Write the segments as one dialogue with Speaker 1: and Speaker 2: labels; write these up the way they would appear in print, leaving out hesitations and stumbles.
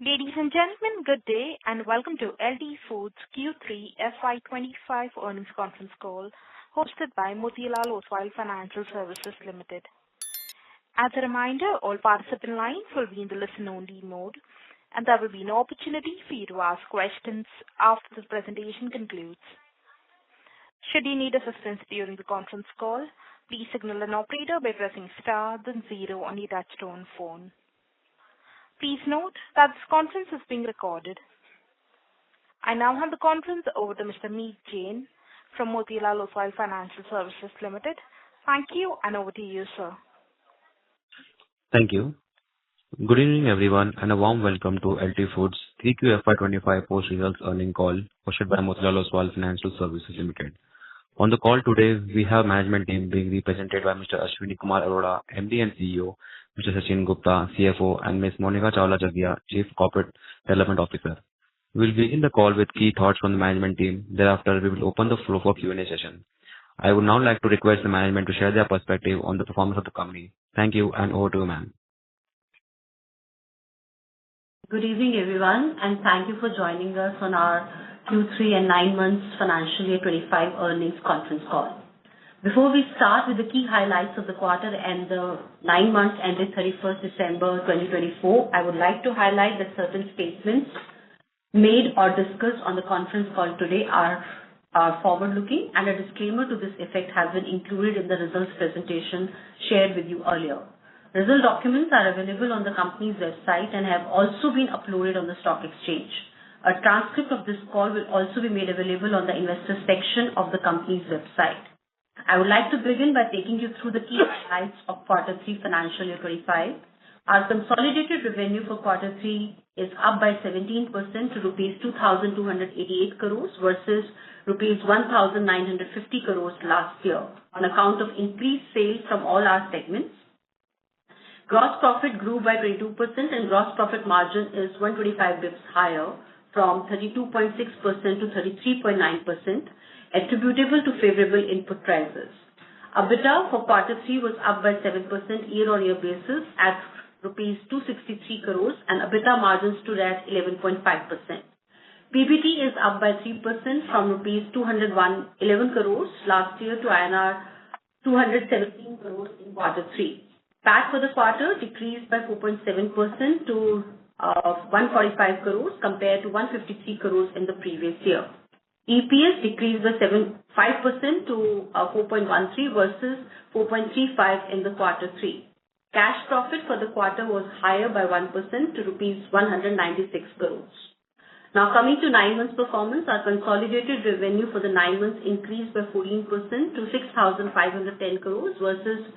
Speaker 1: Ladies and gentlemen, good day, and welcome to LT Foods Q3FY25 earnings conference call hosted by Motilal Oswal Financial Services Limited. As a reminder, all participant lines will be in the listen-only mode, and there will be no opportunity for you to ask questions after the presentation concludes. Should you need assistance during the conference call, please signal an operator by pressing star then 0 on your touchtone phone. Please note that this conference is being recorded. I now hand the conference over to Mr. Meet Jain from Motilal Oswal Financial Services Limited. Thank you, and over to you, sir.
Speaker 2: Thank you. Good evening, everyone, and a warm welcome to LT Foods 3Q FY25 post-results earnings call hosted by Motilal Oswal Financial Services Limited. On the call today, we have management team being represented by Mr. Ashwini Kumar Arora, MD and CEO, Mr. Sachin Gupta, CFO, and Ms. Monica Chawla Jagia, Chief Corporate Development Officer. We'll begin the call with key thoughts from the management team. Thereafter, we will open the floor for Q&A session. I would now like to request the management to share their perspective on the performance of the company. Thank you, and over to you, ma'am.
Speaker 3: Good evening, everyone, and thank you for joining us on our Q3 and 9 months financial year 25 earnings conference call. Before we start with the key highlights of the quarter and the 9 months ended 31st December 2024, I would like to highlight that certain statements made or discussed on the conference call today are forward-looking, and a disclaimer to this effect has been included in the results presentation shared with you earlier. Result documents are available on the company's website and have also been uploaded on the stock exchange. A transcript of this call will also be made available on the investor section of the company's website. I would like to begin by taking you through the key highlights of Q3 financial year 25. Our consolidated revenue for Q3 is up by 17% to rupees 2,288 crores versus rupees 1,950 crores last year on account of increased sales from all our segments. Gross profit grew by 22% and gross profit margin is 125 bps higher from 32.6% to 33.9%, attributable to favorable input prices. EBITDA for Q3 was up by 7% year-on-year basis at rupees 263 crores and EBITDA margins stood at 11.5%. PBT is up by 3% from rupees 211 crores last year to INR 217 crores in Q3. PAT for the quarter decreased by 4.7% to 145 crores compared to 153 crores in the previous year. EPS decreased by 5% to 4.13 versus 4.35 in the Q3. Cash profit for the quarter was higher by 1% to rupees 196 crores. Now coming to 9 months performance, our consolidated revenue for the 9 months increased by 14% to 6,510 crores versus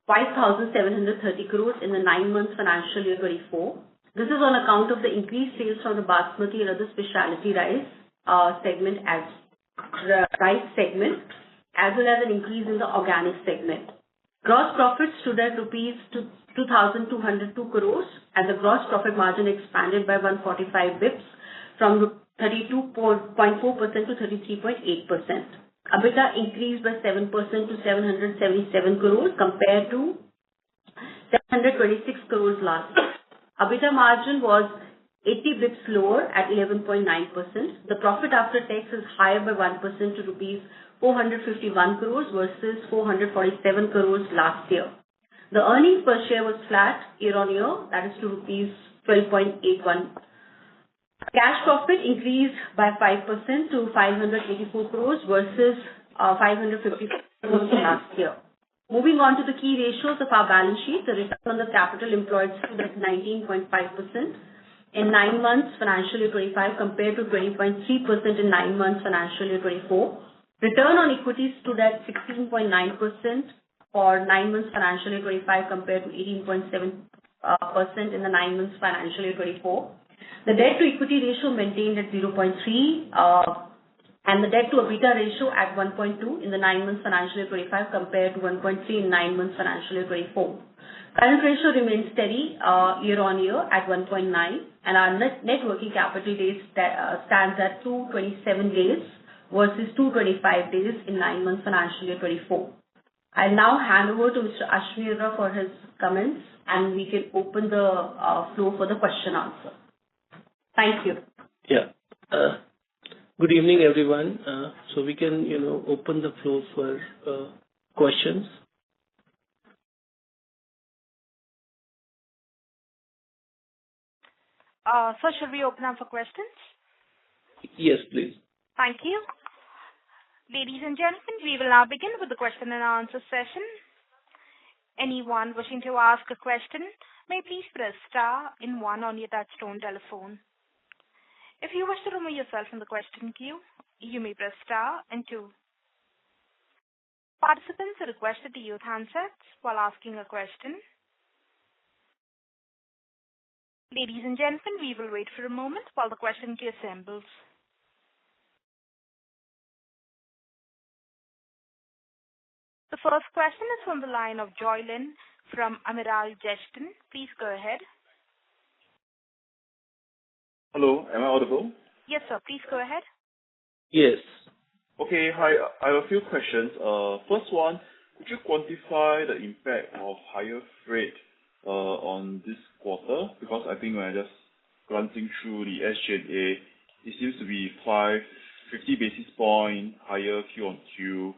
Speaker 3: 5,730 crores in the 9 months financial year 24. This is on account of the increased sales from the basmati and other specialty rice segment as well as an increase in the organic segment. Gross profit stood at rupees 2,202 crores and the gross profit margin expanded by 145 bps from 32.4% to 33.8%. EBITDA increased by 7% to 777 crores compared to 726 crores last year. EBITDA margin was 80 bps lower at 11.9%. The profit after tax is higher by 1% to rupees 451 crores versus 447 crores last year. The earnings per share was flat year-on-year, that is to rupees 12.81. Cash profit increased by 5% to 584 crores versus 550 crores last year. Moving on to the key ratios of our balance sheet, the return on the capital employed stood at 19.5% in 9 months financial year 25 compared to 20.3% in 9 months financial year 24. Return on equity stood at 16.9% for 9 months financial year 25 compared to 18.7% in the 9 months financial year 24. The debt to equity ratio maintained at 0.3 and the debt to EBITDA ratio at 1.2 in the 9 months financial year 25 compared to 1.3 in 9 months financial year 24. Current ratio remains steady year on year at 1.9 and our net working capital days stands at 227 days versus 225 days in 9 months financial year 24. I'll now hand over to Mr. Ashwini for his comments and we can open the floor for the question answer. Thank you.
Speaker 4: Yeah. Good evening, everyone. So we can, open the floor for questions.
Speaker 1: So should we open up for questions?
Speaker 4: Yes, please.
Speaker 1: Thank you. Ladies and gentlemen, we will now begin with the question and answer session. Anyone wishing to ask a question may please press star and 1 on your touchtone telephone. If you wish to remove yourself from the question queue, you may press star and 2. Participants are requested to use handsets while asking a question. Ladies and gentlemen, we will wait for a moment while the question queue assembles. The first question is from the line of Joylyn from Amiral Gestion. Please go ahead.
Speaker 5: Hello, am I audible?
Speaker 1: Yes, sir. Please go ahead.
Speaker 4: Yes.
Speaker 5: Okay, hi. I have a few questions. First one, could you quantify the impact of higher freight on this quarter? Because I think when I just glancing through the SG&A, it seems to be 50 basis point higher Q on Q.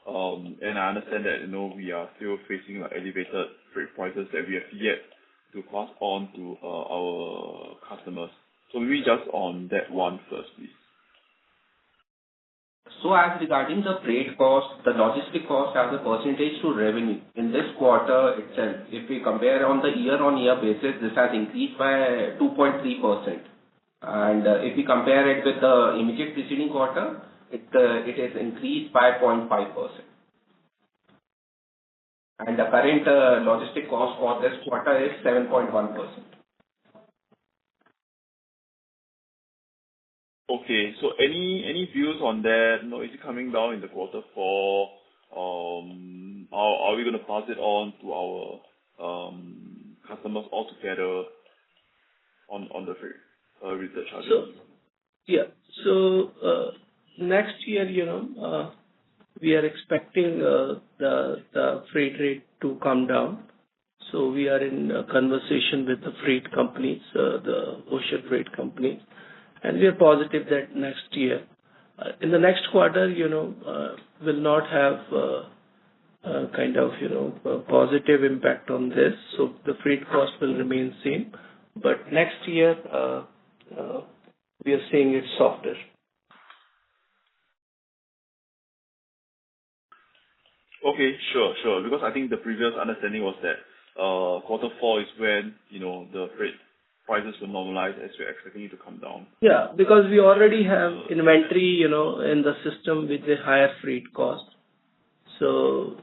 Speaker 5: And I understand that, we are still facing elevated freight prices that we have yet to pass on to our customers. So maybe just on that one first, please.
Speaker 6: So as regarding the freight cost, the logistic cost as a percentage to revenue in this quarter itself, if we compare on the year-on-year basis, this has increased by 2.3%. And if we compare it with the immediate preceding quarter, it is increased by 0.5%. And the current logistic cost for this quarter is 7.1%.
Speaker 5: Okay, so any views on that? Is it coming down in the quarter four? Are we going to pass it on to our customers altogether on the freight research charges?
Speaker 4: So next year, we are expecting the freight rate to come down. So we are in conversation with the freight companies, the ocean freight companies. And we are positive that next year, in the next quarter, will not have a positive impact on this. So the freight cost will remain same. But next year, we are seeing it softer.
Speaker 5: Okay, sure. Because I think the previous understanding was that quarter four is when, the freight prices will normalize as we're expecting it to come down.
Speaker 4: Yeah, because we already have inventory, in the system with a higher freight cost. So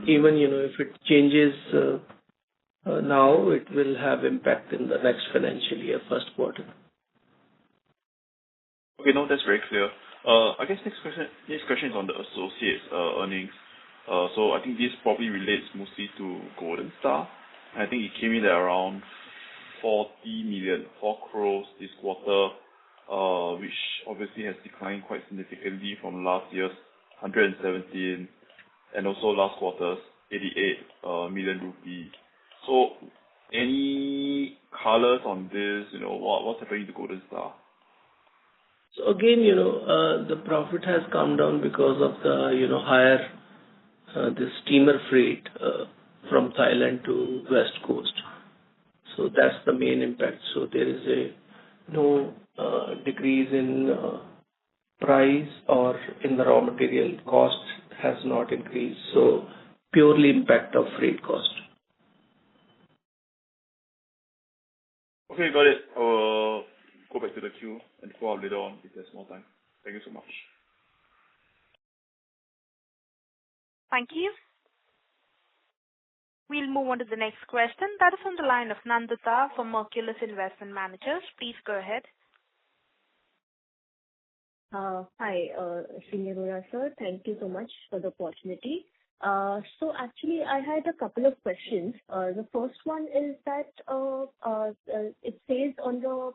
Speaker 4: even, if it changes now, it will have impact in the next financial year, first quarter.
Speaker 5: Okay, no, that's very clear. I guess next question is on the associates earnings. So I think this probably relates mostly to Golden Star. I think it came in at around 4 crores this quarter, which obviously has declined quite significantly from last year's 117 and also last quarter's 88 million rupees. So any colors on this, what's happening to Golden Star?
Speaker 4: So again, the profit has come down because of the, higher the steamer freight from Thailand to West Coast. So that's the main impact. So there is no decrease in price or in the raw material cost has not increased. So purely impact of freight cost.
Speaker 5: Okay, got it. Go back to the queue and follow up later on if there's more time. Thank you so much.
Speaker 1: Thank you. We'll move on to the next question. That is on the line of Nandita from Merculus Investment Managers. Please go ahead.
Speaker 7: Hi, Senior Arora sir. Thank you so much for the opportunity. So actually, I had a couple of questions. The first one is that it says on the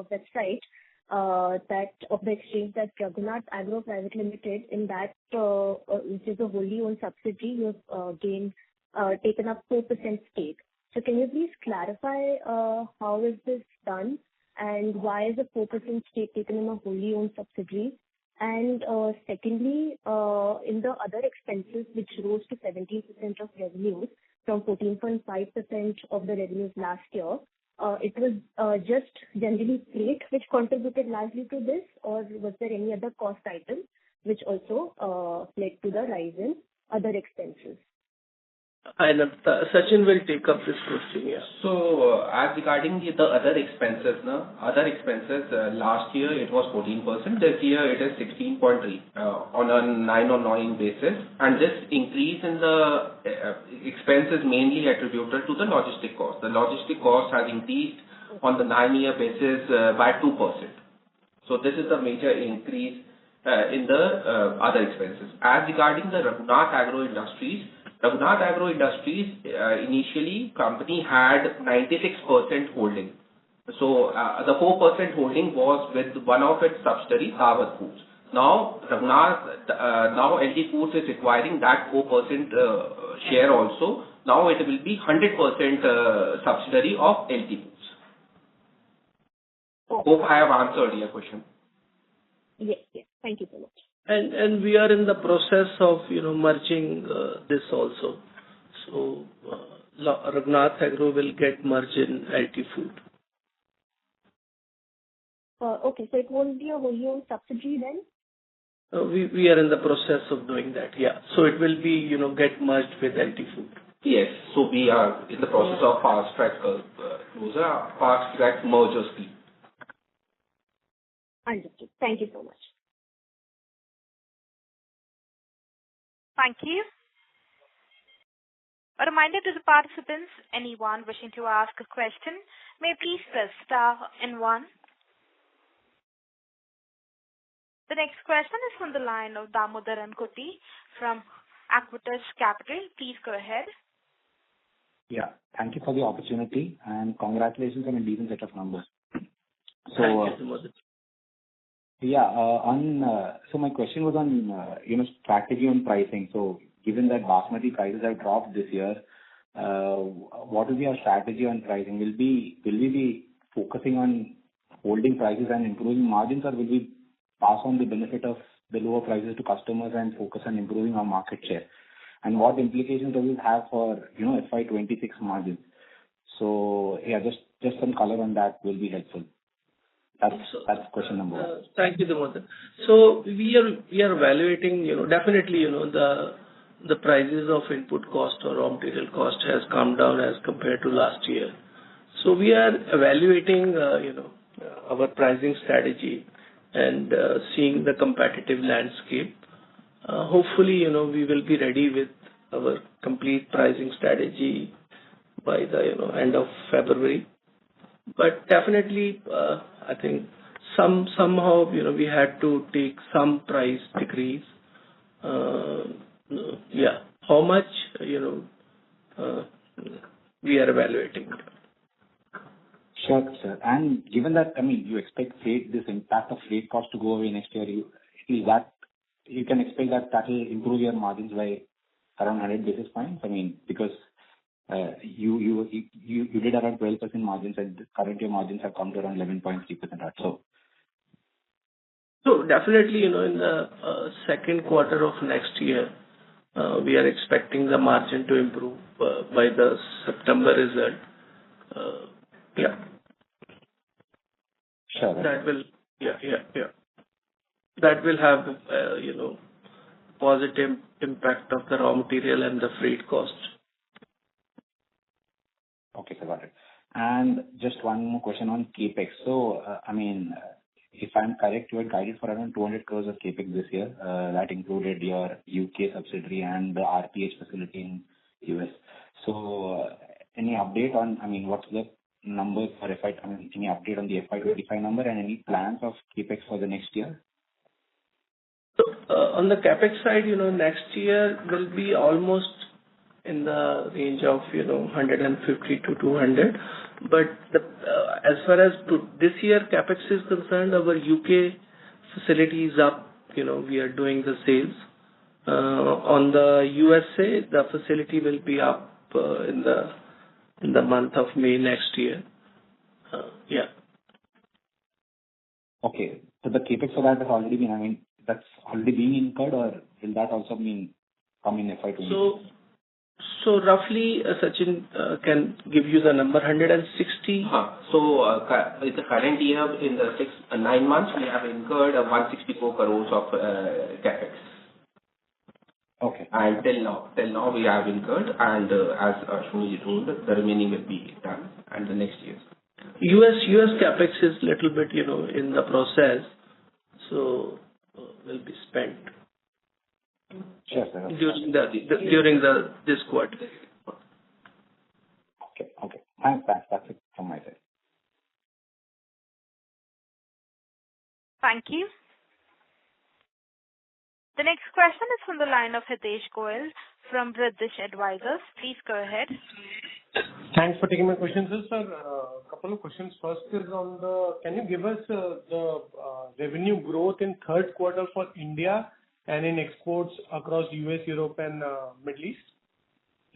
Speaker 7: website that of the exchange that Jagannath Agro Private Limited, in that which is a wholly owned subsidiary, you have taken up 4% stake. So can you please clarify how is this done? and why is a 4% stake taken in a wholly owned subsidiary? And secondly, in the other expenses, which rose to 17% of revenues from 14.5% of the revenues last year, it was just generally freight which contributed largely to this, or was there any other cost item which also led to the rise in other expenses?
Speaker 4: And Sachin will take up this question, yeah.
Speaker 6: So, as regarding the other expenses, last year it was 14%. This year it is 16.3 on a 9-on-9 basis. And this increase in the expense is mainly attributed to the logistic cost. The logistic cost has increased on the 9-year basis by 2%. So this is the major increase in the other expenses. As regarding the Raghunath Agro Industries, initially company had 96% holding. So the 4% holding was with one of its subsidiaries, Daawat Foods. Now LT Foods is acquiring that 4% share also. Now it will be 100% subsidiary of LT Foods. Hope I have answered your question.
Speaker 7: Yes. Thank you so much.
Speaker 4: And we are in the process of merging this also. So Raghunath Agro will get merged in LT Food.
Speaker 7: Okay, so it won't be a wholly owned subsidiary then?
Speaker 4: We are in the process of doing that, yeah. So it will be get merged with LT Food.
Speaker 6: Yes, so we are in the process of fast track merger scheme.
Speaker 7: Understood. Thank you so much.
Speaker 1: Thank you. A reminder to the participants, anyone wishing to ask a question, may please press star and 1. The next question is from the line of Damodaran Kuti from Aquitas Capital. Please go ahead.
Speaker 8: Yeah, thank you for the opportunity and congratulations on a decent set of numbers.
Speaker 4: So, thank you, Damodaran.
Speaker 8: So my question was on strategy on pricing. So given that basmati prices have dropped this year, what will be our strategy on pricing? Will we be focusing on holding prices and improving margins, or will we pass on the benefit of the lower prices to customers and focus on improving our market share? And what implications does it have for FY26 margins? So just some color on that will be helpful. That's question number 1.
Speaker 4: Thank you, Damodaran. So we are evaluating, definitely, the prices of input cost or raw material cost has come down as compared to last year. So we are evaluating, our pricing strategy and seeing the competitive landscape. Hopefully, we will be ready with our complete pricing strategy by the end of February. But definitely, I think somehow we had to take some price decrease. How much we are evaluating.
Speaker 8: Sure, sir. And given that, you expect this impact of freight cost to go away next year, you can expect that will improve your margins by around 100 basis points. Because you did around 12% margins, and current year margins have come to around 11.3%.
Speaker 4: So definitely, in the second quarter of next year, we are expecting the margin to improve by the September result.
Speaker 8: Sure.
Speaker 4: That will, That will have, positive impact of the raw material and the freight cost.
Speaker 8: Okay, so got it. And just one more question on CapEx. So, if I'm correct, you had guided for around 200 crores of CapEx this year. That included your UK subsidiary and the RPH facility in US. So, any update on, what's the numbers for any update on the FY25 number and any plans of CapEx for the next year?
Speaker 4: So, on the CapEx side, next year will be almost in the range of, 150 to 200. But as far as this year CapEx is concerned, our UK facility is up. We are doing the sales. On the USA, the facility will be up in the month of May next year.
Speaker 8: Okay. So the CapEx for that has already been, that's already being incurred, or will that also come in FY26?
Speaker 4: So roughly, Sachin can give you the number 160.
Speaker 6: In the current year, in the 9 months, we have incurred 164 crores of CapEx.
Speaker 8: Okay.
Speaker 6: And till now we have incurred, and as Ashwini told, the remaining will be done and the next year.
Speaker 4: US capex is little bit, in the process, so will be spent
Speaker 8: Sure, sir.
Speaker 4: during this quarter.
Speaker 8: Okay. Thanks. That's it from my side.
Speaker 1: Thank you. The next question is from the line of Hitesh Goel from British Advisors. Please go ahead.
Speaker 9: Thanks for taking my questions, sir. A couple of questions. First is can you give us the revenue growth in third quarter for India and in exports across US, Europe, and Middle East?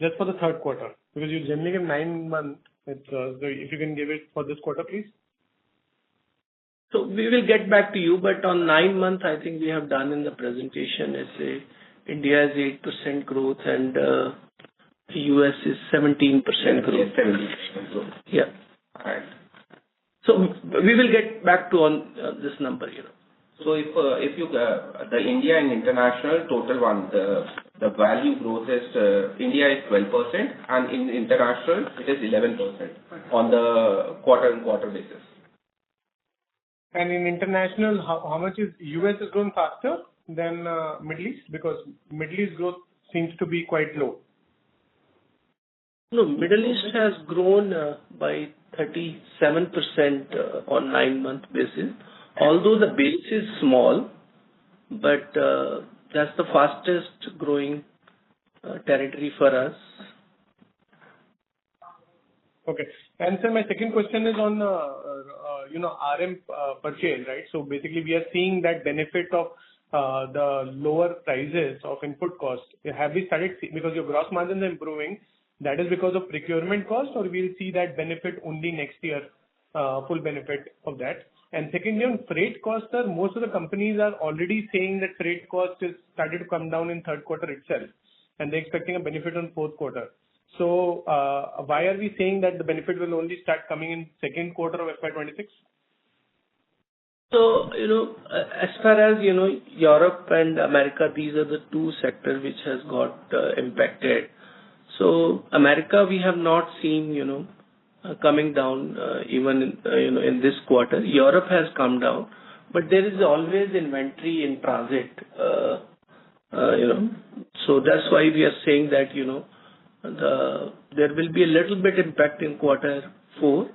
Speaker 9: Just for the third quarter, because you generally give 9 months. If you can give it for this quarter, please.
Speaker 4: So we will get back to you, but on 9 months, I think we have done in the presentation, India is 8% growth and US is 17% growth.
Speaker 6: 17% growth.
Speaker 4: Yeah.
Speaker 6: All right.
Speaker 4: So we will get back to on this number,
Speaker 6: So if you the India and international total one, the value growth is India is 12% and in international it is 11% on the quarter-on-quarter basis.
Speaker 9: And in international, how much is US is growing faster than Middle East? Because Middle East growth seems to be quite low.
Speaker 4: No, Middle East has grown by 37% on 9-month basis. Although the base is small, but that's the fastest growing territory for us.
Speaker 9: Okay. And sir, my second question is on RM purchase, right? So basically, we are seeing that benefit of the lower prices of input cost. Have we started because your gross margins are improving? That is because of procurement cost, or we'll see that benefit only next year, full benefit of that? And secondly, on freight cost, sir, most of the companies are already saying that freight cost is started to come down in third quarter itself, and they're expecting a benefit on fourth quarter. So why are we saying that the benefit will only start coming in second quarter of FY26?
Speaker 4: So, as far as, Europe and America, these are the two sectors which has got impacted. So America, we have not seen, coming down even, in this quarter. Europe has come down, but there is always inventory in transit, So that's why we are saying that, there will be a little bit impact in quarter 4,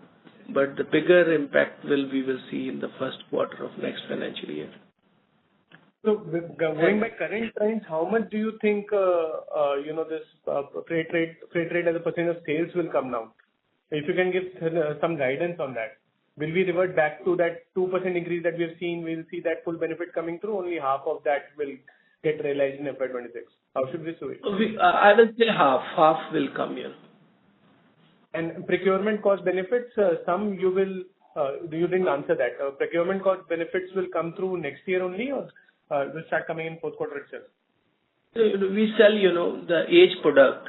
Speaker 4: but the bigger impact we will see in the first quarter of next financial year.
Speaker 9: So going by current trends, how much do you think, this freight rate as a percent of sales will come down? If you can give some guidance on that. Will we revert back to that 2% increase that we have seen? We'll see that full benefit coming through. Only half of that will get realized in FY26. How should we see it?
Speaker 4: I will say half will come here.
Speaker 9: And procurement cost benefits, some you didn't answer that. Procurement cost benefits will come through next year only, or will start coming in fourth quarter itself?
Speaker 4: We sell, the aged product.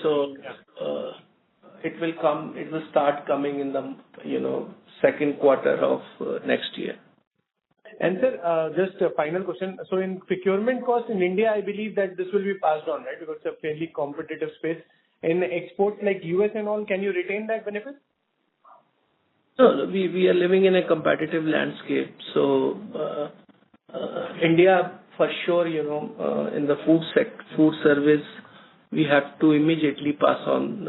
Speaker 4: So it will start coming in the, second quarter of next year.
Speaker 9: And sir, just a final question. So in procurement cost in India, I believe that this will be passed on, right? Because it's a fairly competitive space. In exports like US and all, can you retain that benefit?
Speaker 4: No, we are living in a competitive landscape. So India, for sure, in the food service, we have to immediately pass on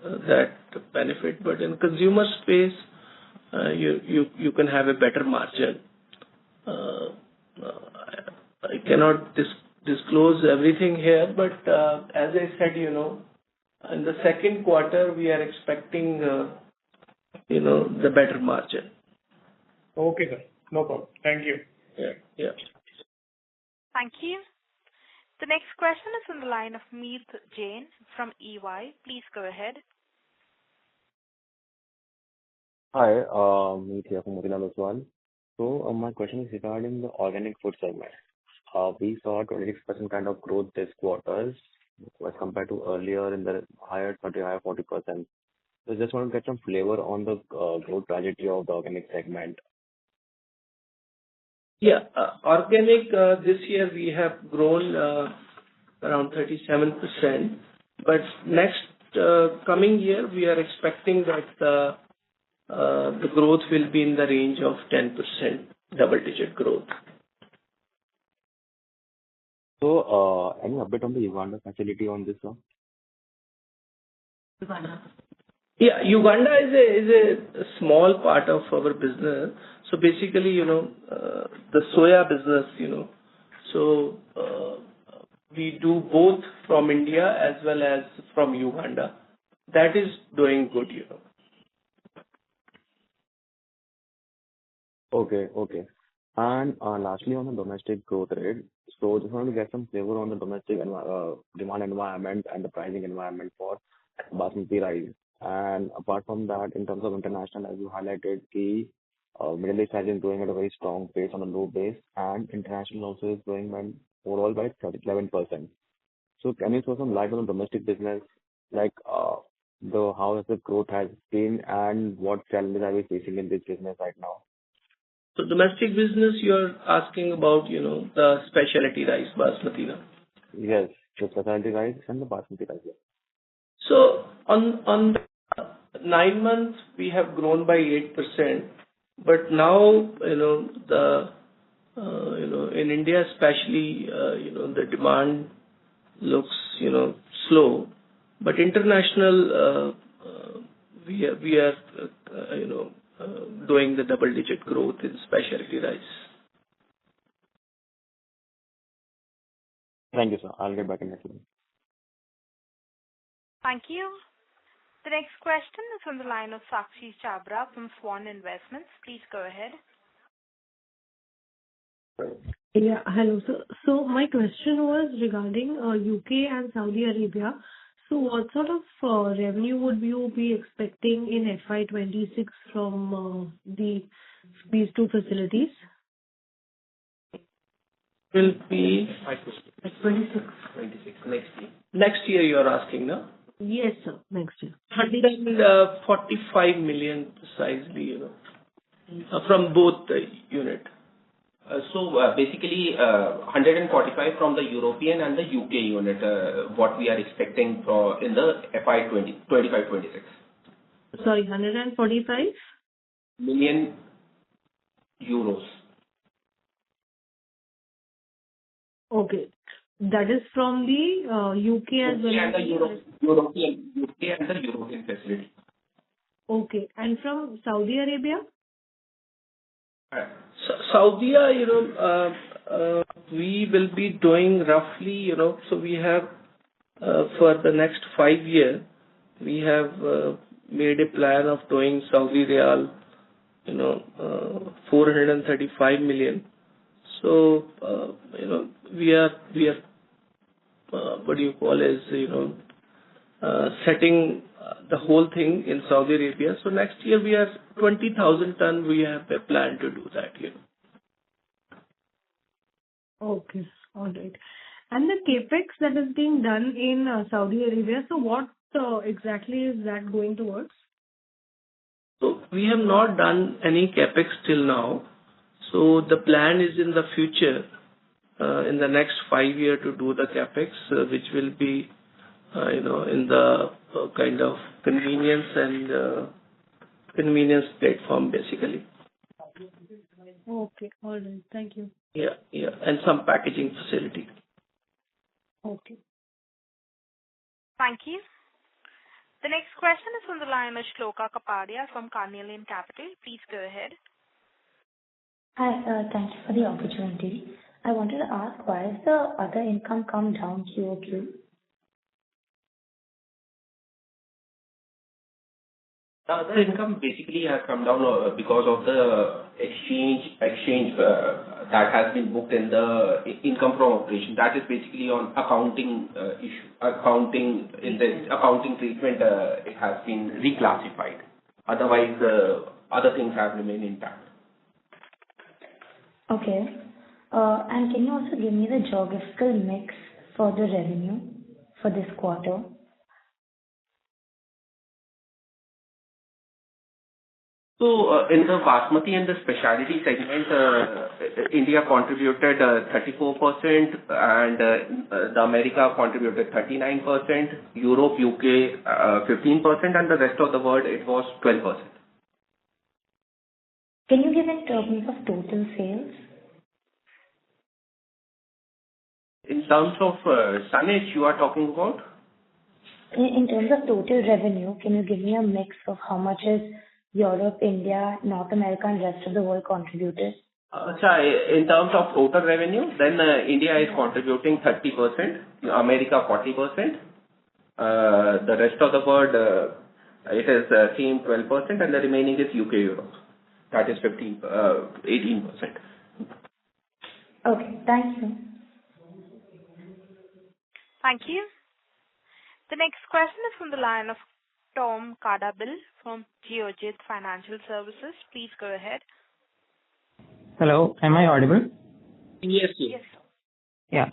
Speaker 4: that benefit. But in consumer space, you can have a better margin. I cannot disclose everything here, but as I said, in the second quarter, we are expecting, the better margin.
Speaker 9: Okay, sir. No problem. Thank you.
Speaker 4: Yeah.
Speaker 1: Thank you. The next question is on the line of Meet Jain from EY. Please go ahead.
Speaker 10: Hi, Meet here from Motilal Oswal.
Speaker 2: So my question is regarding the organic food segment. We saw 26% kind of growth this quarter as compared to earlier in the higher 30, higher 40%. So just want to get some flavor on the growth trajectory of the organic segment.
Speaker 4: Yeah. Organic, this year we have grown around 37%, but next coming year, we are expecting that the growth will be in the range of 10%, double-digit growth.
Speaker 2: So, any update on the Uganda facility on this, sir?
Speaker 3: Uganda.
Speaker 4: Yeah, Uganda is a small part of our business. So basically, the soya business, so we do both from India as well as from Uganda. That is doing good.
Speaker 2: Okay. And lastly, on the domestic growth rate, so just want to get some flavor on the domestic demand environment and the pricing environment for basmati rice. And apart from that, in terms of international, as you highlighted, the Middle East has been growing at a very strong pace on a low base, and international also is growing overall by 11%. So can you throw some light on the domestic business, like how the growth has been and what challenges are we facing in this business right now?
Speaker 4: So domestic business, you're asking about, the specialty rice, basmati, no?
Speaker 2: Yes, the specialty rice and the basmati rice. Yes.
Speaker 4: So on the 9 months, we have grown by 8%, but now, in India especially, the demand looks, slow, but international, we are doing the double-digit growth in specialty rice.
Speaker 2: Thank you, sir. I'll get back in next week.
Speaker 1: Thank you. The next question is from the line of Sakshi Chabra from Swan Investments. Please go ahead.
Speaker 10: Yeah, hello, sir. So my question was regarding UK and Saudi Arabia. So what sort of revenue would you be expecting in FY26 from these two facilities?
Speaker 4: Will be
Speaker 3: 26.
Speaker 4: next year. Next year you are asking, no?
Speaker 10: Yes, sir. Next year.
Speaker 4: 145 million precisely, from both the unit.
Speaker 6: So basically 145 from the European and the UK unit, what we are expecting in the FY25-26.
Speaker 10: Sorry, 145?
Speaker 6: Million euros.
Speaker 10: Okay. That is from the UK as well as
Speaker 6: UK and the European facility.
Speaker 10: Okay. And from Saudi Arabia?
Speaker 4: Saudi, we will be doing roughly, so we have, for the next 5 years, we have made a plan of doing Saudi Riyal, 435 million. So, we are, what do you call setting the whole thing in Saudi Arabia. So next year we are 20,000 ton. We have a plan to do that.
Speaker 10: Okay, all right. And the capex that is being done in Saudi Arabia. So what exactly is that going towards?
Speaker 4: So we have not done any capex till now. So the plan is in the future, in the next 5 years, to do the capex, which will be, in the kind of convenience and convenience platform, basically.
Speaker 10: Okay, all right. Thank you.
Speaker 4: Yeah, and some packaging facility.
Speaker 10: Okay.
Speaker 1: Thank you. The next question is from the line of Shloka Kapadia from Carnelian Capital. Please go ahead.
Speaker 11: Hi, thank you for the opportunity. I wanted to ask, why has the other income come down QOQ?
Speaker 6: The other income basically has come down because of the exchange that has been booked in the income from operation. That is basically on accounting issue. In the accounting treatment, it has been reclassified. Otherwise, other things have remained intact.
Speaker 11: Okay. And can you also give me the geographical mix for the revenue for this quarter?
Speaker 6: So, in the Basmati and the specialty segment, India contributed 34%, and the America contributed 39%, Europe, UK 15%, and the rest of the world, it was 12%.
Speaker 11: Can you give in terms of total sales?
Speaker 6: In terms of tonnage you are talking about?
Speaker 11: In terms of total revenue, can you give me a mix of how much is Europe, India, North America, and rest of the world contributed?
Speaker 6: In terms of total revenue, then India is contributing 30%, America 40%, the rest of the world it is same 12%, and the remaining is UK Europe. That is 18%.
Speaker 11: Okay, thank you.
Speaker 1: Thank you. The next question is from the line of Tom Kadabil from Geojit Financial Services. Please go ahead.
Speaker 12: Hello, am I audible?
Speaker 4: Yes.
Speaker 1: Yes.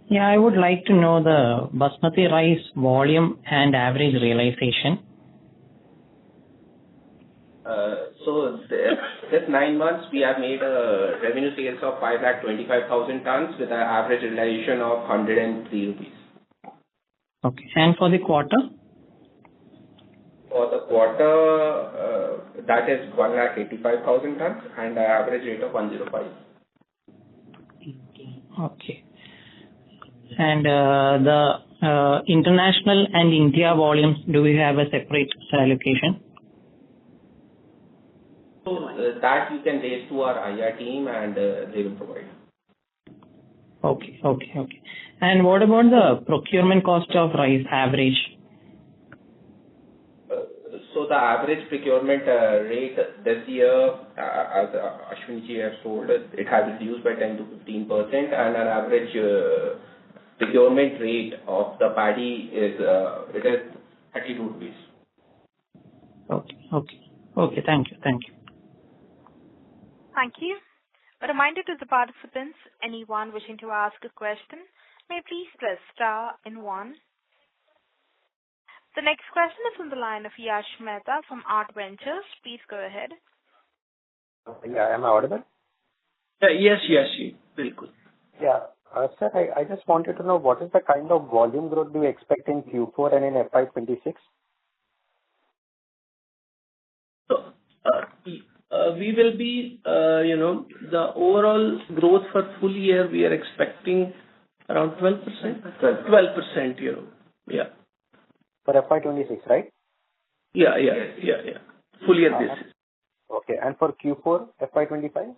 Speaker 12: Yeah, I would like to know the basmati rice volume and average realization.
Speaker 6: So this 9 months we have made a revenue sales of 5,25,000 tons with an average realization of 103 rupees.
Speaker 12: Okay, and for the quarter?
Speaker 6: For the quarter, that is 1,85,000 tons and an average rate of 105.
Speaker 12: Okay. And the international and India volumes, do we have a separate allocation?
Speaker 6: So that you can raise to our IR team and they will provide.
Speaker 12: Okay. And what about the procurement cost of rice average?
Speaker 6: So the average procurement rate this year, as Ashwin ji has told, it has reduced by 10 to 15%, and an average procurement rate of the paddy is 32 rupees.
Speaker 12: Okay. Thank you.
Speaker 1: Thank you. A reminder to the participants, anyone wishing to ask a question, may please press star and 1. The next question is from the line of Yash Mehta from Art Ventures. Please go ahead.
Speaker 13: Yeah, am I audible?
Speaker 4: Yes, very good.
Speaker 13: Yeah. Sir, I just wanted to know what is the kind of volume growth do you expect in Q4 and in FY26?
Speaker 4: So, we will be, the overall growth for full year, we are expecting around 12%. 12%, yeah.
Speaker 13: For FY26, right?
Speaker 4: Yeah. Full year basis.
Speaker 13: Okay, and for Q4, FY25?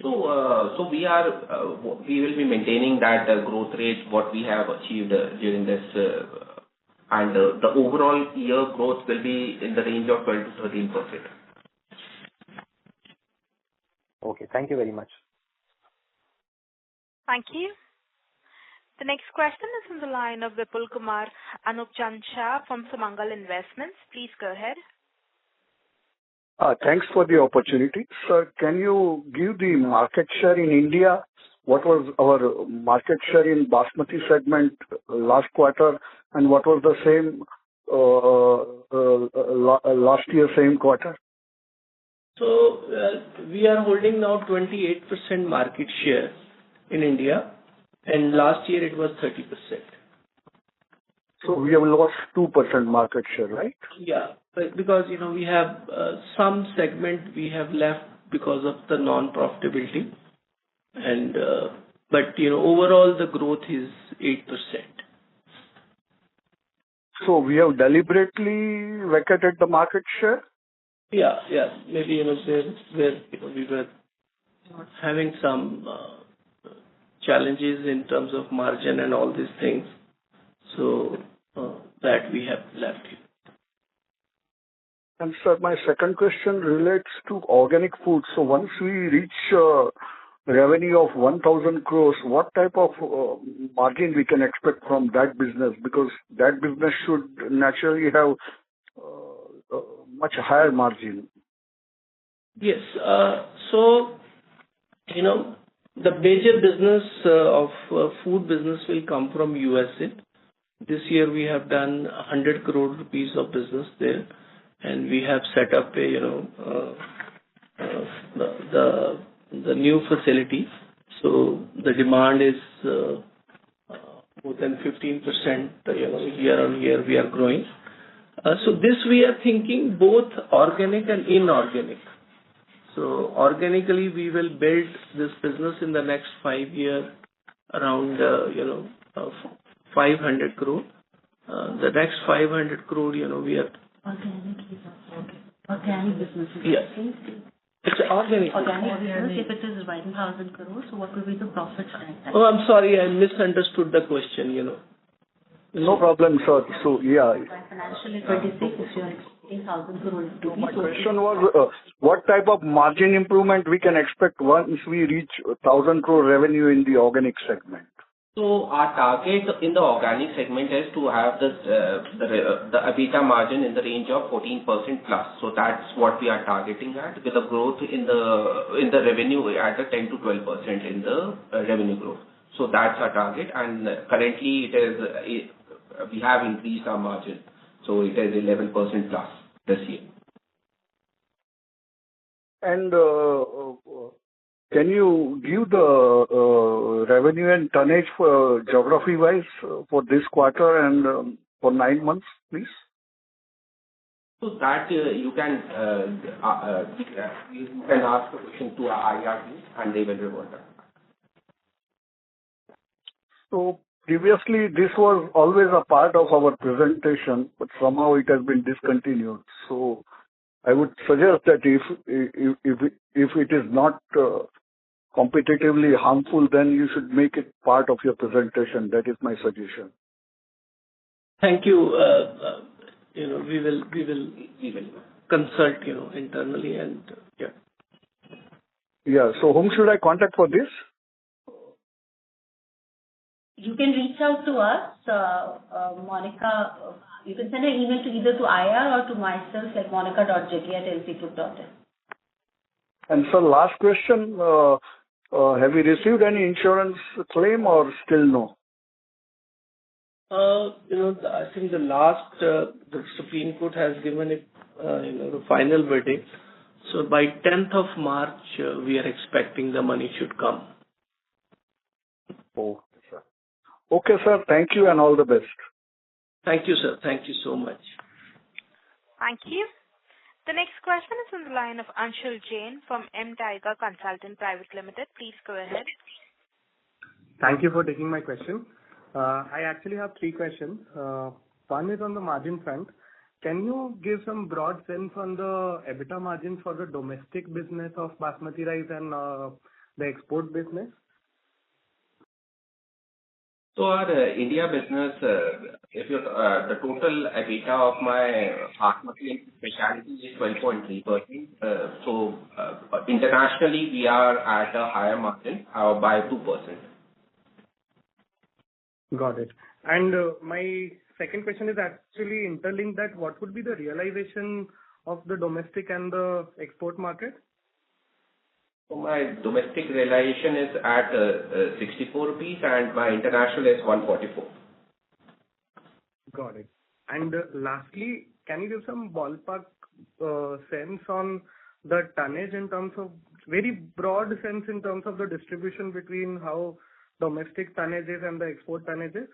Speaker 6: So we will be maintaining that growth rate what we have achieved during this, and the overall year growth will be in the range of 12 to 13%.
Speaker 13: Okay, thank you very much.
Speaker 1: Thank you. The next question is from the line of Vipul Kumar Anupchand Shah from Sumangal Investments. Please go ahead.
Speaker 14: Thanks for the opportunity. Sir, can you give the market share in India? What was our market share in Basmati segment last quarter, and what was the same last year, same quarter?
Speaker 4: So, we are holding now 28% market share in India, and last year it was 30%.
Speaker 14: So we have lost 2% market share, right?
Speaker 4: Yeah, but because, we have some segment we have left because of the non-profitability, and but overall the growth is 8%.
Speaker 14: So we have deliberately vacated the market share?
Speaker 4: Yeah. Maybe, where we were having some challenges in terms of margin and all these things. So that we have left here.
Speaker 14: And sir, my second question relates to organic food. So once we reach revenue of 1,000 crores, what type of margin we can expect from that business? Because that business should naturally have much higher margin.
Speaker 4: Yes. So, the major business of food business will come from USA. This year we have done 100 crore rupees of business there, and we have set up the new facility. So the demand is more than 15%, year on year we are growing. So this we are thinking both organic and inorganic. So organically we will build this business in the next 5 years around 500 crore. The next 500 crore, we are
Speaker 3: Organic business.
Speaker 4: Yeah. It's organic.
Speaker 3: Organic business, if it is 1,000 crores, so what will be the profit and tax?
Speaker 4: Oh, I'm sorry, I misunderstood the question.
Speaker 14: No problem, sir. So, yeah.
Speaker 3: By financial year 26, if you are expecting 1,000 crores to be
Speaker 14: My question was, what type of margin improvement we can expect once we reach 1,000 crore revenue in the organic segment?
Speaker 6: So our target in the organic segment is to have the EBITDA margin in the range of 14% plus. So that's what we are targeting at, with a growth in the revenue at a 10 to 12% in the revenue growth. So that's our target, and currently we have increased our margin, so it is 11% plus this year.
Speaker 14: And can you give the revenue and tonnage for geography-wise for this quarter and for 9 months, please?
Speaker 6: So that you can ask the question to our IR team, and they will revert back.
Speaker 14: So previously, this was always a part of our presentation, but somehow it has been discontinued. So I would suggest that if it is not competitively harmful, then you should make it part of your presentation. That is my suggestion.
Speaker 4: Thank you. We will consult, internally, and yeah.
Speaker 14: Yeah. So whom should I contact for this?
Speaker 3: You can reach out to us, Monica. You can send an email to either to IR or to myself, like monica.jaggi@lcgroup.in.
Speaker 14: And so last question, have you received any insurance claim or still no?
Speaker 4: I think the Supreme Court has given it, the final verdict. So by 10th of March, we are expecting the money should come.
Speaker 14: Okay, sir. Okay, sir. Thank you and all the best.
Speaker 4: Thank you, sir. Thank you so much.
Speaker 1: Thank you. The next question is on the line of Anshul Jain from M Tiger Consultant Private Limited. Please go ahead.
Speaker 15: Thank you for taking my question. I actually have 3 questions. One is on the margin front. Can you give some broad sense on the EBITDA margins for the domestic business of basmati rice and the export business?
Speaker 6: So our India business, the total EBITDA of my basmati specialty is 12.3%. So internationally, we are at a higher margin by 2%.
Speaker 15: Got it. And my second question is actually interlinked that what would be the realization of the domestic and the export market?
Speaker 6: So my domestic realization is at 64 rupees and my international is 144.
Speaker 15: Got it. And lastly, can you give some ballpark sense on the tonnage in terms of, very broad sense in terms of the distribution between how domestic tonnage is and the export tonnage is?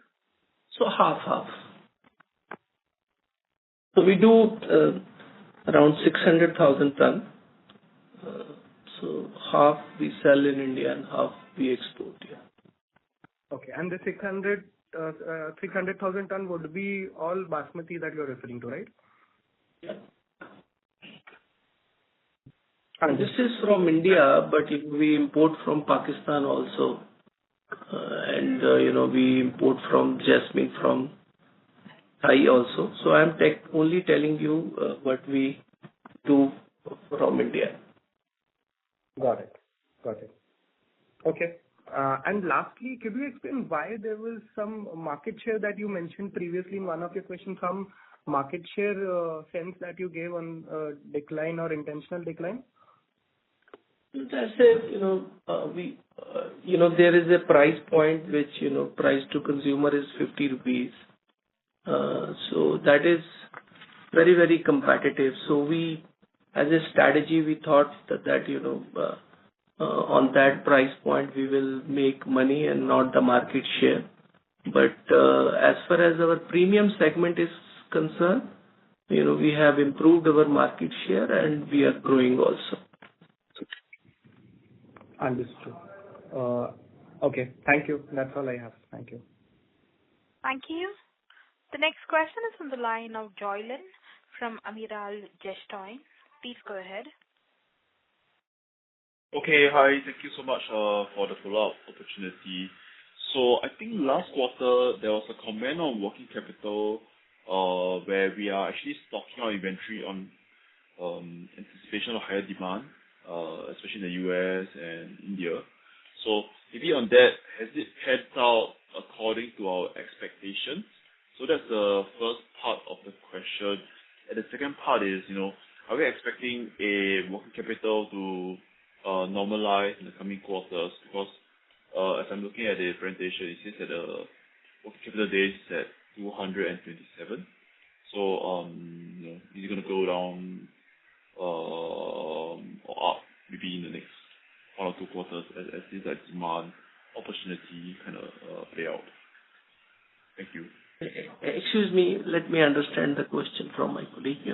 Speaker 4: So half. So we do around 600,000 ton. So half we sell in India and half we export. Yeah.
Speaker 15: Okay, and the 600,000 ton would be all basmati that you're referring to, right?
Speaker 4: Yeah. And this is from India, but we import from Pakistan also, and we import from jasmine from Thai also. So I'm only telling you what we do from India.
Speaker 15: Got it. Okay. And lastly, could you explain why there was some market share that you mentioned previously in one of your questions, some market share sense that you gave on decline or intentional decline?
Speaker 4: That's it. There is a price point which, price to consumer is 50 rupees. So that is very, very competitive. So we, as a strategy, we thought that, on that price point, we will make money and not the market share. But as far as our premium segment is concerned, we have improved our market share and we are growing also.
Speaker 15: Understood. Okay. Thank you. That's all I have. Thank you.
Speaker 1: Thank you. The next question is from the line of Joylin from Amiral Gestion. Please go ahead.
Speaker 5: Okay. Hi. Thank you so much for the follow-up opportunity. So I think last quarter there was a comment on working capital where we are actually stocking our inventory on anticipation of higher demand, especially in the US and India. So maybe on that, has it panned out according to our expectations? So that's the first part of the question. And the second part is, are we expecting a working capital to normalize in the coming quarters? Because as I'm looking at the presentation, it says that the working capital days is at 227. So, is it going to go down or up maybe in the next 1 or 2 quarters as this demand opportunity kind of play out? Thank you.
Speaker 4: Excuse me, let me understand the question from my colleague.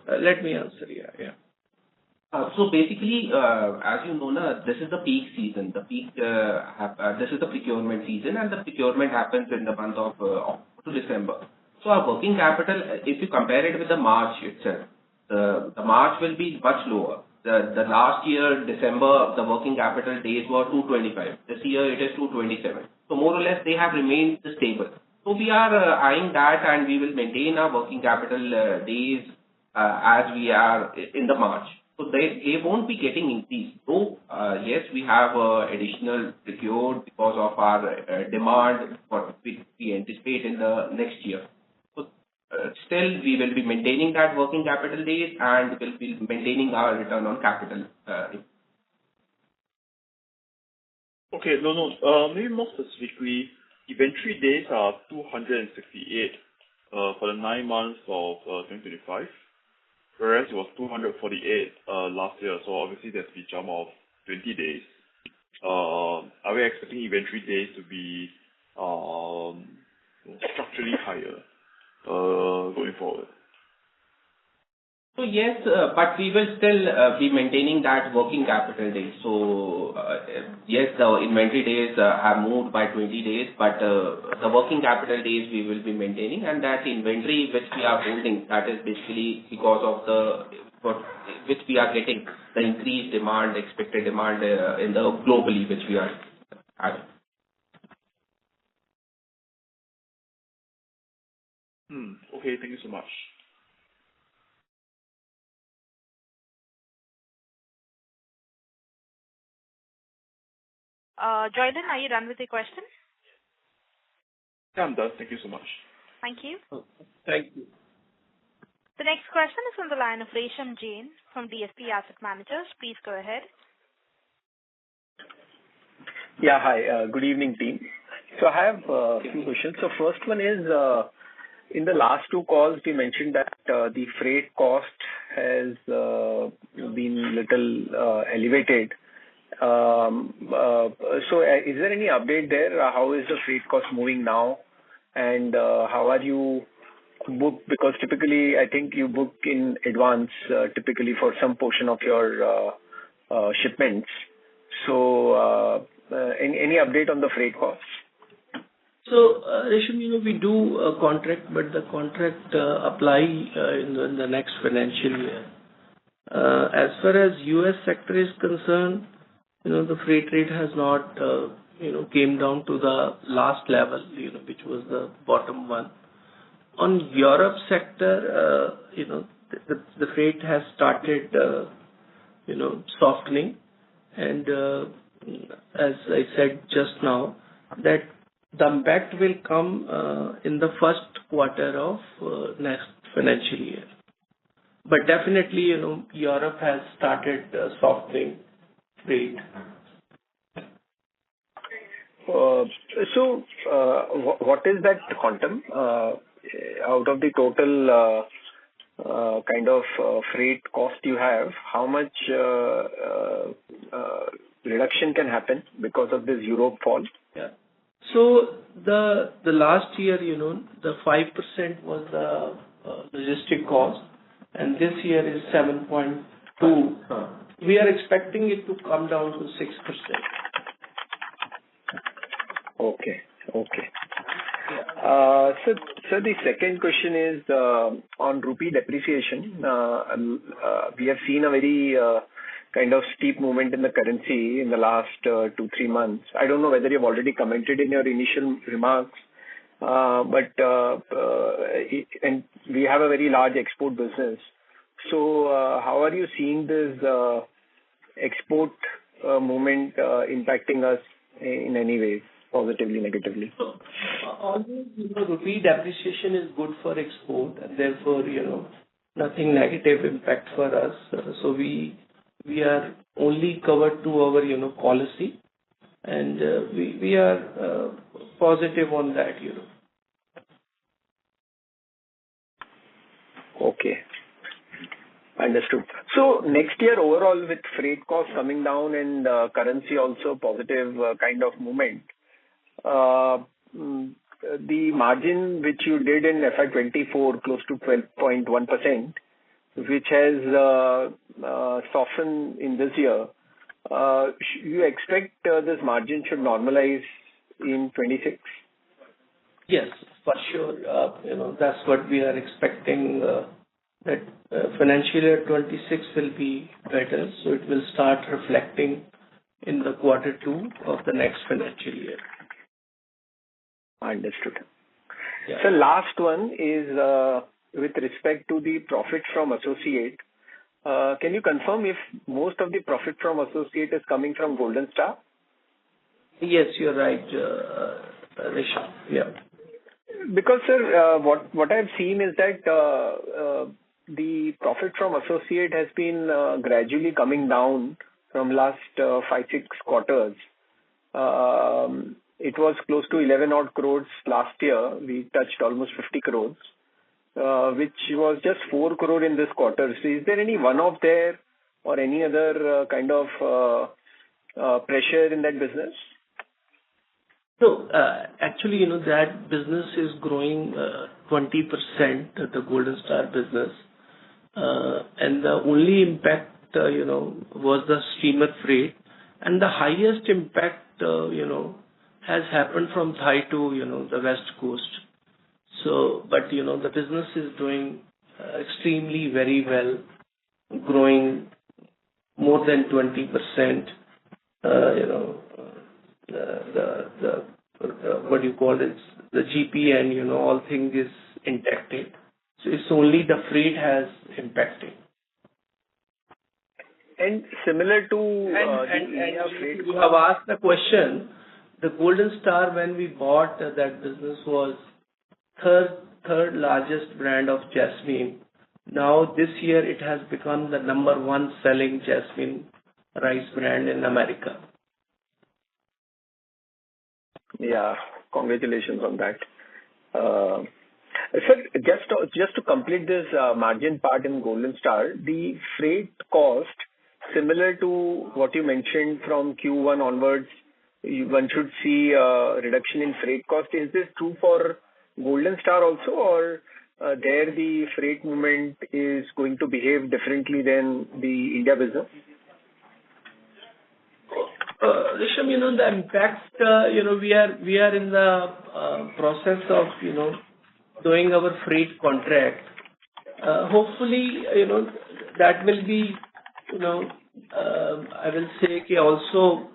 Speaker 4: Let me answer. Yeah.
Speaker 6: So basically, as you know, this is the peak season. This is the procurement season, and the procurement happens in the month of October to December. So our working capital, if you compare it with the March itself, the March will be much lower. The last year, December, the working capital days were 225. This year it is 227. So more or less they have remained stable. So we are eyeing that, and we will maintain our working capital days as we are in the March. So they won't be getting increased. So yes, we have additional procured because of our demand what we anticipate in the next year. So still we will be maintaining that working capital days and will be maintaining our return on capital.
Speaker 5: Okay, no. Maybe more specifically, inventory days are 268 for the 9 months of 2025. Whereas it was 248 last year, so obviously there's a jump of 20 days. Are we expecting inventory days to be structurally higher going forward?
Speaker 6: So yes, but we will still be maintaining that working capital days. So yes, the inventory days have moved by 20 days, but the working capital days we will be maintaining, and that inventory which we are holding, that is basically because of which we are getting the increased demand, expected demand in the globally which we are having.
Speaker 5: Okay, thank you so much.
Speaker 1: Joylin, are you done with the question?
Speaker 5: Yeah, I'm done. Thank you so much.
Speaker 1: Thank you.
Speaker 4: Thank you.
Speaker 1: The next question is from the line of Resham Jain from DSP Asset Managers. Please go ahead.
Speaker 16: Yeah, hi. Good evening, team. So I have a few questions. So first one is, in the last 2 calls, we mentioned that the freight cost has been little elevated. So is there any update there? How is the freight cost moving now? And how are you booked? Because typically, I think you book in advance, typically for some portion of your shipments. So any update on the freight costs?
Speaker 4: So, Resham, we do a contract, but the contract apply in the next financial year. As far as US sector is concerned, the freight rate has not, came down to the last level, which was the bottom one. On Europe sector, the freight has started, softening. And as I said just now, that the impact will come in the first quarter of next financial year. But definitely, Europe has started softening rate.
Speaker 16: What is that quantum out of the total kind of freight cost you have? How much reduction can happen because of this Europe fall?
Speaker 4: Yeah. So the last year, the 5% was the logistic cost, and this year is 7.2. We are expecting it to come down to 6%.
Speaker 16: Okay. So the second question is on rupee depreciation. We have seen a very kind of steep movement in the currency in the last 2-3 months. I don't know whether you've already commented in your initial remarks, but and we have a very large export business. So how are you seeing this export movement impacting us in any ways, positively, negatively?
Speaker 4: So, always, rupee depreciation is good for export, and therefore, nothing negative impact for us. So we are only covered to our, policy, and we are positive on that,
Speaker 16: Okay. Understood. So next year overall, with freight costs coming down and currency also positive kind of movement, the margin which you did in FY24 close to 12.1%, which has softened in this year, you expect this margin should normalize in 26?
Speaker 4: Yes, for sure. That's what we are expecting, that financial year 26 will be better, so it will start reflecting in the quarter 2 of the next financial year.
Speaker 16: Understood.
Speaker 4: Yeah.
Speaker 16: So last one is with respect to the profit from associate. Can you confirm if most of the profit from associate is coming from Golden Star?
Speaker 4: Yes, you're right, Rishabh. Yeah.
Speaker 16: Because, sir, what I've seen is that the profit from associate has been gradually coming down from last 5-6 quarters. It was close to 11 odd crores last year. We touched almost 50 crores, which was just 4 crore in this quarter. So is there any one-off there or any other kind of pressure in that business?
Speaker 4: So, actually, that business is growing 20%, the Golden Star business. And the only impact, was the steamer freight. And the highest impact, has happened from Thai to, the West Coast. So, but, the business is doing extremely very well, growing more than 20%, the what do you call it? The GP and, all things is intact. So it's only the freight has impacted.
Speaker 16: And similar to the freight.
Speaker 4: You have asked the question. The Golden Star, when we bought that business, was third largest brand of jasmine. Now this year it has become the number 1 selling jasmine rice brand in America.
Speaker 16: Yeah, congratulations on that. Sir, just to complete this margin part in Golden Star, the freight cost, similar to what you mentioned from Q1 onwards, one should see a reduction in freight cost. Is this true for Golden Star also, or there the freight movement is going to behave differently than the India business?
Speaker 4: Rishabh, the impact, we are in the process of, doing our freight contract. Hopefully, that will be, I will say, also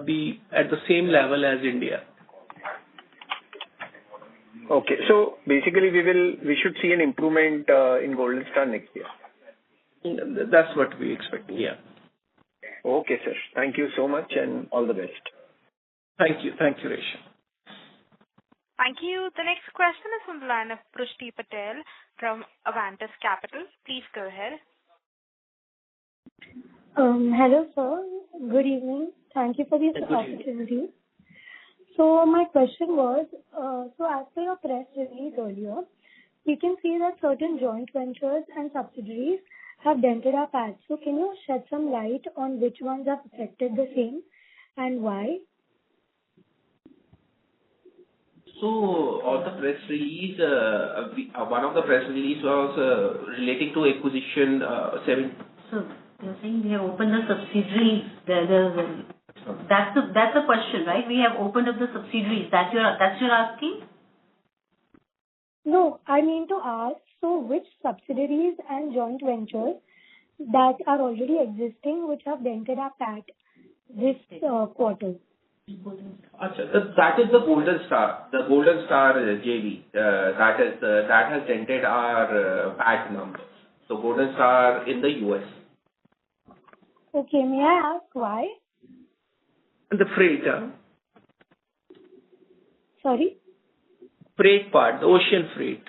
Speaker 4: be at the same level as India.
Speaker 16: Okay, so basically we should see an improvement in Golden Star next year.
Speaker 4: That's what we expect. Yeah.
Speaker 16: Okay, sir. Thank you so much and all the best.
Speaker 4: Thank you. Thank you, Rishabh.
Speaker 1: you. The next question is from the line of Prushti Patel from Avantis Capital. Please go ahead.
Speaker 11: Hello, sir. Good evening. Thank you for this opportunity. So my question was, so as per your press release earlier, we can see that certain joint ventures and subsidiaries have dented our PAT. So can you shed some light on which ones have affected the same and why?
Speaker 6: So on the press release, one of the press release was relating to acquisition.
Speaker 3: So you're saying we have opened the subsidiaries. That's the question, right? We have opened up the subsidiaries. That's you're asking?
Speaker 11: No, I mean to ask, so which subsidiaries and joint ventures that are already existing which have dented our PAT this quarter?
Speaker 6: That is the Golden Star. The Golden Star JV. That has dented our PAT numbers. So Golden Star in the US.
Speaker 11: Okay, may I ask why?
Speaker 4: The freight.
Speaker 11: Sorry?
Speaker 4: Freight part, the ocean freight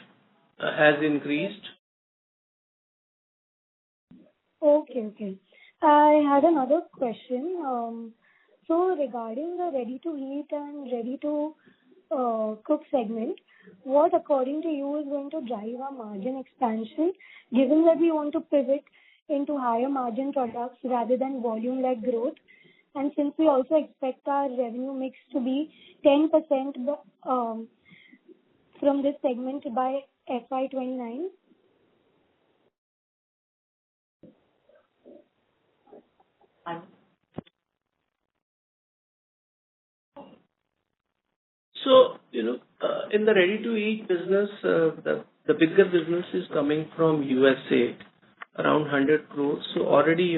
Speaker 4: has increased.
Speaker 11: Okay. I had another question. So regarding the ready-to-eat and ready-to-cook segment, what according to you is going to drive our margin expansion, given that we want to pivot into higher margin products rather than volume-led growth? And since we also expect our revenue mix to be 10% from this segment by FY29?
Speaker 4: So, in the ready-to-eat business, the bigger business is coming from USA, around 100 crores. So already,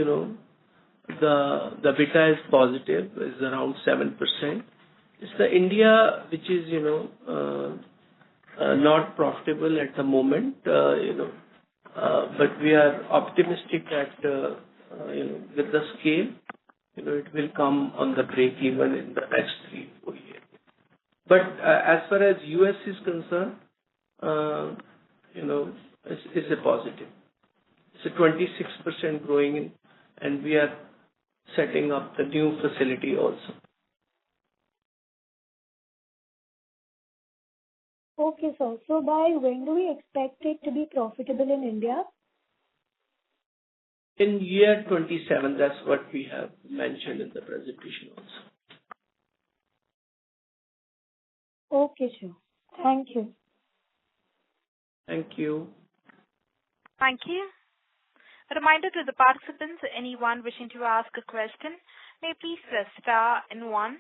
Speaker 4: the EBITDA is positive, is around 7%. It's the India which is, not profitable at the moment, but we are optimistic that, with the scale, it will come on the break even in the next 3-4 years. But as far as US is concerned, it's a positive. It's a 26% growing, and we are setting up the new facility also.
Speaker 11: Okay, sir. So by when do we expect it to be profitable in India?
Speaker 4: In year 27, that's what we have mentioned in the presentation also.
Speaker 11: Okay, sure. Thank you.
Speaker 4: Thank you.
Speaker 1: Thank you. A reminder to the participants, anyone wishing to ask a question, may please press star and 1.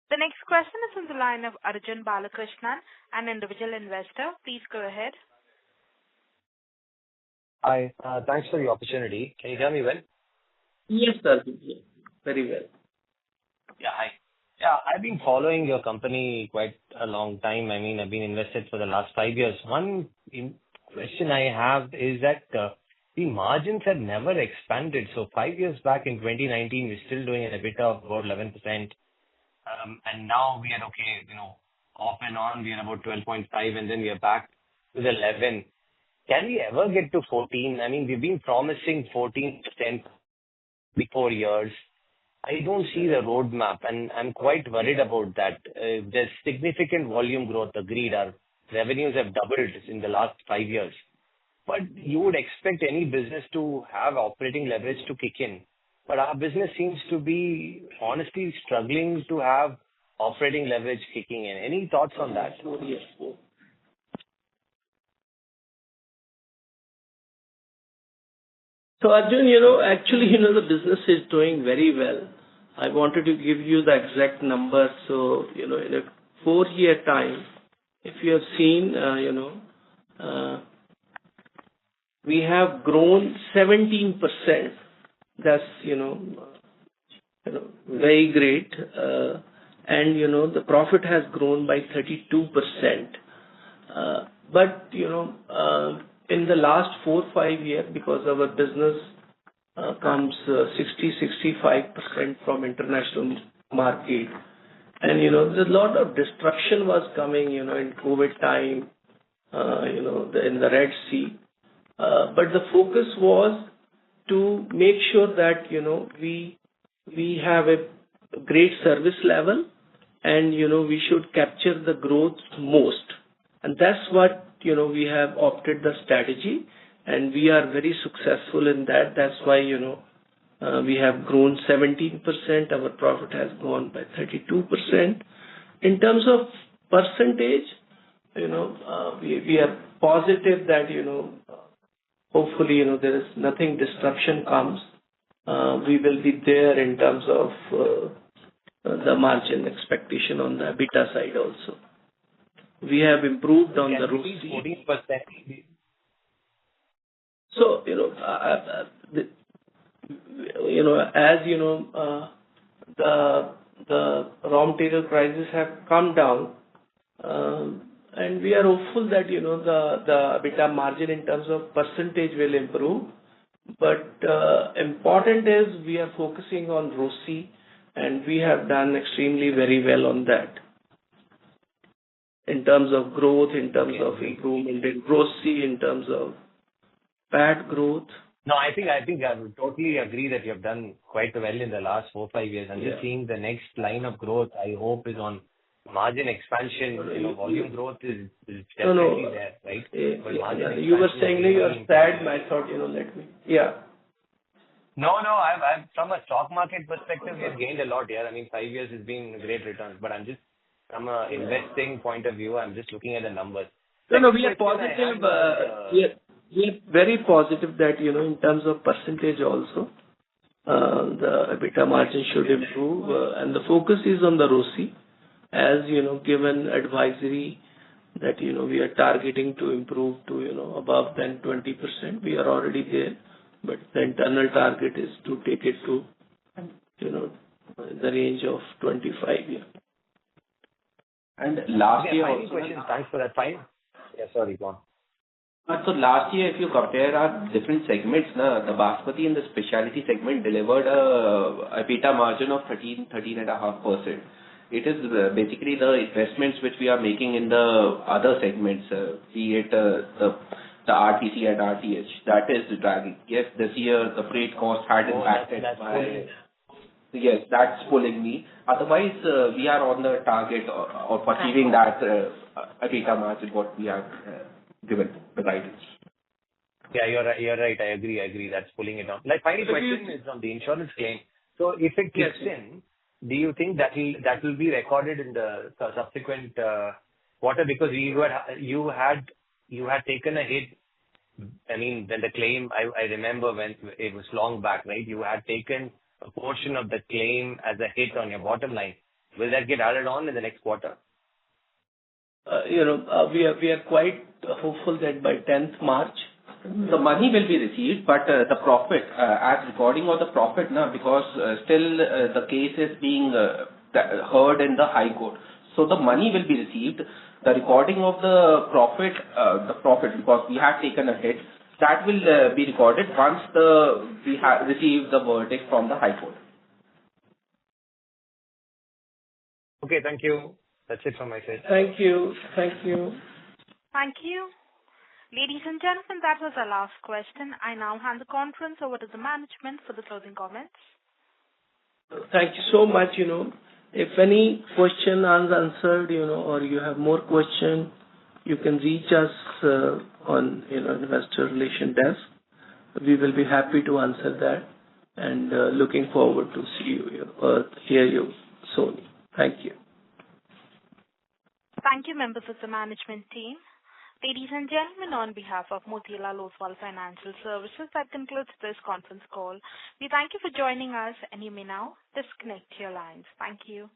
Speaker 1: The next question is on the line of Arjun Balakrishnan, an individual investor. Please go ahead.
Speaker 17: Hi, thanks for the opportunity. Can you hear me well?
Speaker 4: Yes, sir. Very well.
Speaker 17: Yeah, hi. Yeah, I've been following your company quite a long time. I mean, I've been invested for the last 5 years. One question I have is that the margins have never expanded. So 5 years back in 2019, we're still doing an EBITDA of about 11%. And now we are okay, off and on, we are about 12.5, and then we are back to the 11. Can we ever get to 14? I mean, we've been promising 14% before years. I don't see the roadmap, and I'm quite worried about that. There's significant volume growth, agreed. Our revenues have doubled in the last 5 years. But you would expect any business to have operating leverage to kick in. But our business seems to be honestly struggling to have operating leverage kicking in. Any thoughts on that?
Speaker 4: So Arjun, actually, the business is doing very well. I wanted to give you the exact number. So, in a 4-year time, if you have seen, we have grown 17%. That's, very great. And, the profit has grown by 32%. But, in the last 4-5 years, because our business comes 60-65% from international market, And, there's a lot of destruction was coming, in COVID time, in the Red Sea. But the focus was to make sure that, we have a great service level and, we should capture the growth most. And that's what, we have opted the strategy and we are very successful in that. That's why, we have grown 17%. Our profit has gone by 32%. In terms of percentage, we are positive that, hopefully, there is nothing disruption comes. We will be there in terms of the margin expectation on the EBITDA side also. We have improved on the ROCE.
Speaker 17: 14%.
Speaker 4: So, as the raw material prices have come down, and we are hopeful that, the EBITDA margin in terms of percentage will improve. But important is we are focusing on ROCE, and we have done extremely very well on that. In terms of growth, in terms of improvement in ROCE, in terms of PAT growth.
Speaker 17: No, I think I would totally agree that you have done quite well in the last 4-5 years. I'm just seeing the next line of growth, I hope, is on margin expansion. Volume growth is definitely there, right? But margin
Speaker 4: you were saying you are sad. I thought, let me. Yeah.
Speaker 17: No. I've from a stock market perspective, we have gained a lot here. I mean, 5 years has been great returns. But I'm just from a investing point of view, I'm just looking at the numbers.
Speaker 4: No, we are positive. We are very positive that, in terms of percentage also, the EBITDA margin should improve. And the focus is on the ROCE. As, given advisory that, we are targeting to improve to, above than 20%. We are already there. But the internal target is to take it to, the range of 25. Yeah.
Speaker 6: And last year
Speaker 17: also. Questions. Thanks for that. Fine. Yeah, sorry, go on.
Speaker 6: So last year, if you compare our different segments, the Basmati and the specialty segment delivered a EBITDA margin of 13.5%. It is basically the investments which we are making in the other segments, be it the RTC and RTH. That is dragging. Yes, this year the freight cost had impacted by. Yes, that's pulling me. Otherwise, we are on the target of achieving that EBITDA margin what we have given the guidance.
Speaker 17: Yeah, you're right. I agree. That's pulling it down. Like, final question is on the insurance claim. So if it kicks in, do you think that will be recorded in the subsequent quarter? Because you had taken a hit. I mean, when the claim, I remember when it was long back, right? You had taken a portion of the claim as a hit on your bottom line. Will that get added on in the next quarter?
Speaker 4: We are quite hopeful that by 10th March,
Speaker 6: the money will be received, but the profit, as recording of the profit, because still the case is being heard in the High Court. So the money will be received. The recording of the profit, because we had taken a hit, that will be recorded once we have received the verdict from the High Court.
Speaker 17: Okay, thank you. That's it from my side.
Speaker 4: Thank you.
Speaker 1: Thank you. Ladies and gentlemen, that was our last question. I now hand the conference over to the management for the closing comments.
Speaker 4: Thank you so much. If any question is unanswered, or you have more questions, you can reach us on investor relation desk. We will be happy to answer that, and looking forward to see you or hear you soon. Thank you.
Speaker 1: Thank you, members of the management team. Ladies and gentlemen, on behalf of Motilal Oswal Financial Services, that concludes this conference call. We thank you for joining us, and you may now disconnect your lines. Thank you.